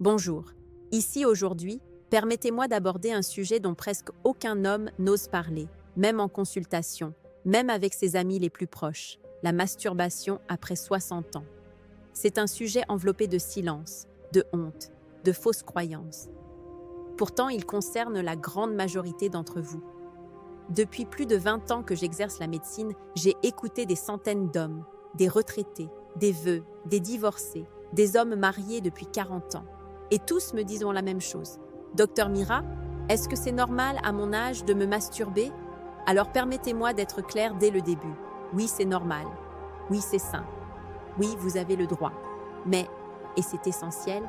Bonjour. Ici aujourd'hui, permettez-moi d'aborder un sujet dont presque aucun homme n'ose parler, même en consultation, même avec ses amis les plus proches, la masturbation après 60 ans. C'est un sujet enveloppé de silence, de honte, de fausses croyances. Pourtant, il concerne la grande majorité d'entre vous. Depuis plus de 20 ans que j'exerce la médecine, j'ai écouté des centaines d'hommes, des retraités, des veuves, des divorcés, des hommes mariés depuis 40 ans. Et tous me disent la même chose. Docteur Mira, est-ce que c'est normal à mon âge de me masturber? Alors permettez-moi d'être clair dès le début. Oui, c'est normal. Oui, c'est sain. Oui, vous avez le droit. Mais, et c'est essentiel,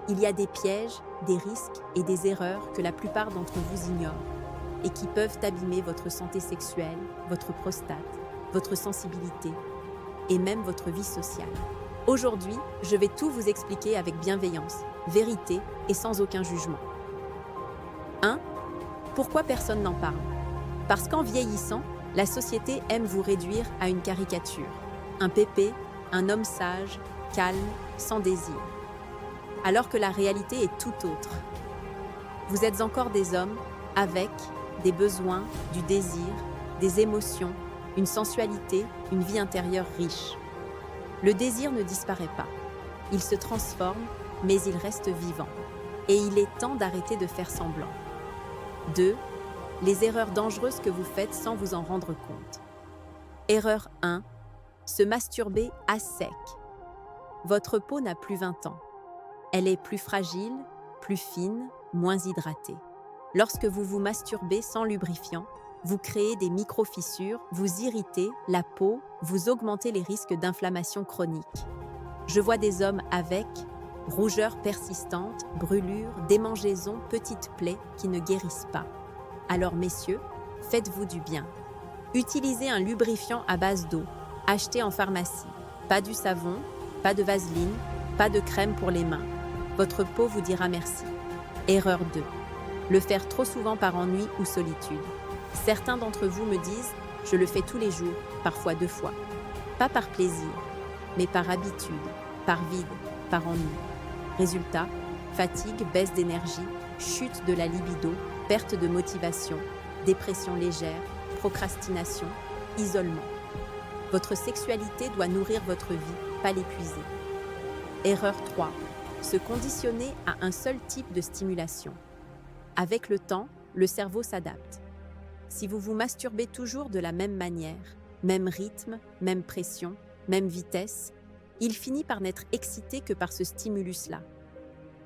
il y a des pièges, des risques et des erreurs que la plupart d'entre vous ignorent et qui peuvent abîmer votre santé sexuelle, votre prostate, votre sensibilité et même votre vie sociale. Aujourd'hui, je vais tout vous expliquer avec bienveillance, vérité et sans aucun jugement. 1. Pourquoi personne n'en parle? Parce qu'en vieillissant, la société aime vous réduire à une caricature. Un pépé, un homme sage, calme, sans désir. Alors que la réalité est tout autre. Vous êtes encore des hommes avec des besoins, du désir, des émotions, une sensualité, une vie intérieure riche. Le désir ne disparaît pas. Il se transforme, mais il reste vivant. Et il est temps d'arrêter de faire semblant. 2. Les erreurs dangereuses que vous faites sans vous en rendre compte. Erreur 1. Se masturber à sec. Votre peau n'a plus 20 ans. Elle est plus fragile, plus fine, moins hydratée. Lorsque vous vous masturbez sans lubrifiant, vous créez des micro-fissures, vous irritez la peau, vous augmentez les risques d'inflammation chronique. Je vois des hommes avec rougeurs persistantes, brûlures, démangeaisons, petites plaies qui ne guérissent pas. Alors messieurs, faites-vous du bien. Utilisez un lubrifiant à base d'eau, acheté en pharmacie. Pas du savon, pas de vaseline, pas de crème pour les mains. Votre peau vous dira merci. Erreur 2. Le faire trop souvent par ennui ou solitude. Certains d'entre vous me disent « je le fais tous les jours, parfois 2 fois ». Pas par plaisir, mais par habitude, par vide, par ennui. Résultat, fatigue, baisse d'énergie, chute de la libido, perte de motivation, dépression légère, procrastination, isolement. Votre sexualité doit nourrir votre vie, pas l'épuiser. Erreur 3. Se conditionner à un seul type de stimulation. Avec le temps, le cerveau s'adapte. Si vous vous masturbez toujours de la même manière, même rythme, même pression, même vitesse, il finit par n'être excité que par ce stimulus-là.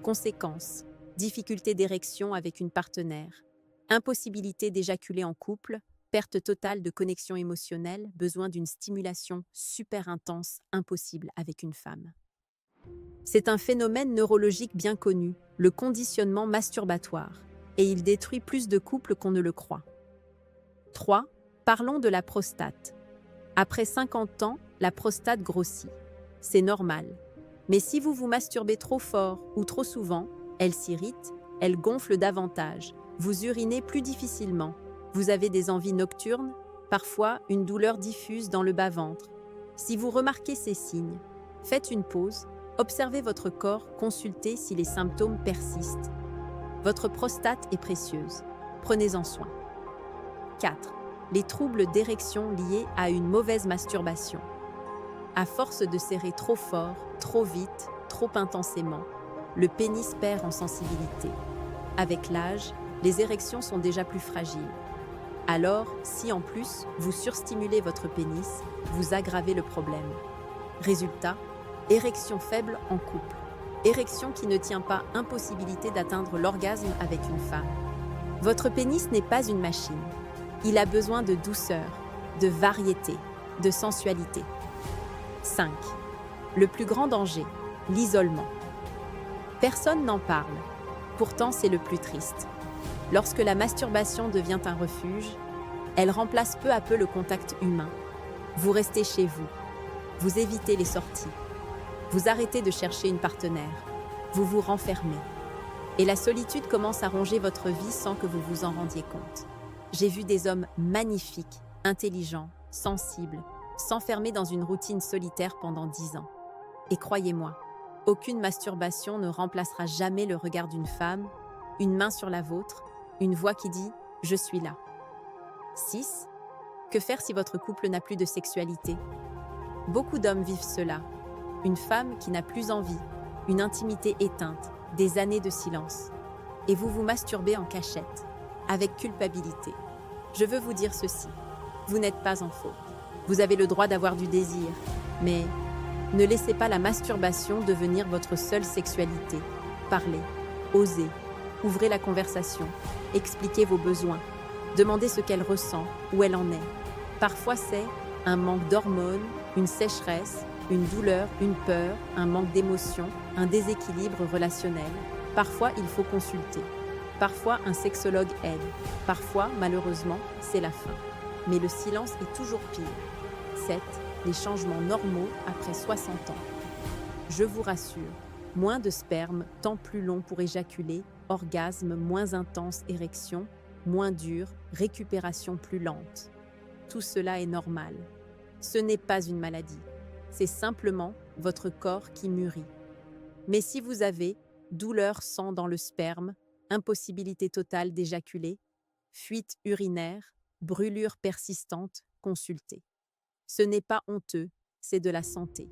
Conséquences, difficulté d'érection avec une partenaire, impossibilité d'éjaculer en couple, perte totale de connexion émotionnelle, besoin d'une stimulation super intense, impossible avec une femme. C'est un phénomène neurologique bien connu, le conditionnement masturbatoire, et il détruit plus de couples qu'on ne le croit. 3. Parlons de la prostate. Après 50 ans, la prostate grossit. C'est normal. Mais si vous vous masturbez trop fort ou trop souvent, elle s'irrite, elle gonfle davantage, vous urinez plus difficilement, vous avez des envies nocturnes, parfois une douleur diffuse dans le bas-ventre. Si vous remarquez ces signes, faites une pause, observez votre corps, consultez si les symptômes persistent. Votre prostate est précieuse. Prenez-en soin. 4. Les troubles d'érection liés à une mauvaise masturbation. À force de serrer trop fort, trop vite, trop intensément, le pénis perd en sensibilité. Avec l'âge, les érections sont déjà plus fragiles. Alors, si en plus, vous surstimulez votre pénis, vous aggravez le problème. Résultat, érection faible en couple. Érection qui ne tient pas, impossibilité d'atteindre l'orgasme avec une femme. Votre pénis n'est pas une machine. Il a besoin de douceur, de variété, de sensualité. 5. Le plus grand danger, l'isolement. Personne n'en parle. Pourtant, c'est le plus triste. Lorsque la masturbation devient un refuge, elle remplace peu à peu le contact humain. Vous restez chez vous. Vous évitez les sorties. Vous arrêtez de chercher une partenaire. Vous vous renfermez. Et la solitude commence à ronger votre vie sans que vous vous en rendiez compte. J'ai vu des hommes magnifiques, intelligents, sensibles, s'enfermer dans une routine solitaire pendant 10 ans. Et croyez-moi, Aucune masturbation ne remplacera jamais le regard d'une femme, une main sur la vôtre, une voix qui dit « Je suis là ». 6. Que faire si votre couple n'a plus de sexualité? Beaucoup d'hommes vivent cela. Une femme qui n'a plus envie, une intimité éteinte, des années de silence. Et vous vous masturbez en cachette, avec culpabilité. Je veux vous dire ceci, vous n'êtes pas en faute. Vous avez le droit d'avoir du désir, mais ne laissez pas la masturbation devenir votre seule sexualité. Parlez, osez, ouvrez la conversation, expliquez vos besoins, demandez ce qu'elle ressent, où elle en est. Parfois c'est un manque d'hormones, une sécheresse, une douleur, une peur, un manque d'émotion, un déséquilibre relationnel. Parfois il faut consulter. Parfois un sexologue aide. Parfois, malheureusement, c'est la fin. Mais le silence est toujours pire. 7. Les changements normaux après 60 ans. Je vous rassure, moins de sperme, temps plus long pour éjaculer, orgasme moins intense, érection, moins dur, récupération plus lente. Tout cela est normal. Ce n'est pas une maladie. C'est simplement votre corps qui mûrit. Mais si vous avez douleur, sang dans le sperme, impossibilité totale d'éjaculer, fuite urinaire, brûlure persistante, consultez. Ce n'est pas honteux, c'est de la santé.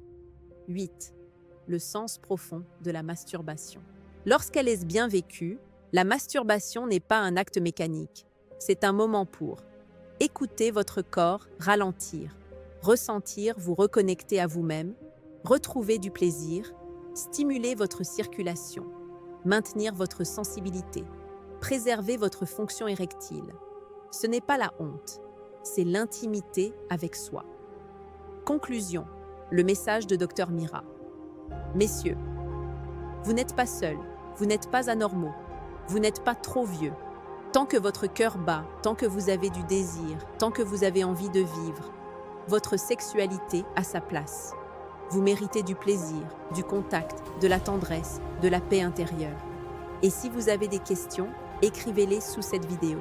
8. Le sens profond de la masturbation. Lorsqu'elle est bien vécue, la masturbation n'est pas un acte mécanique. C'est un moment pour écouter votre corps, ralentir, ressentir, vous reconnecter à vous-même, retrouver du plaisir, stimuler votre circulation, maintenir votre sensibilité, préserver votre fonction érectile. Ce n'est pas la honte, c'est l'intimité avec soi. Conclusion, le message de Dr Mira. Messieurs, vous n'êtes pas seuls, vous n'êtes pas anormaux, vous n'êtes pas trop vieux. Tant que votre cœur bat, tant que vous avez du désir, tant que vous avez envie de vivre, votre sexualité a sa place. Vous méritez du plaisir, du contact, de la tendresse, de la paix intérieure. Et si vous avez des questions, écrivez-les sous cette vidéo.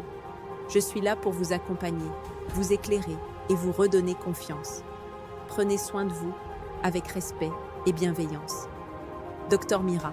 Je suis là pour vous accompagner, vous éclairer et vous redonner confiance. Prenez soin de vous avec respect et bienveillance. Dr Mira.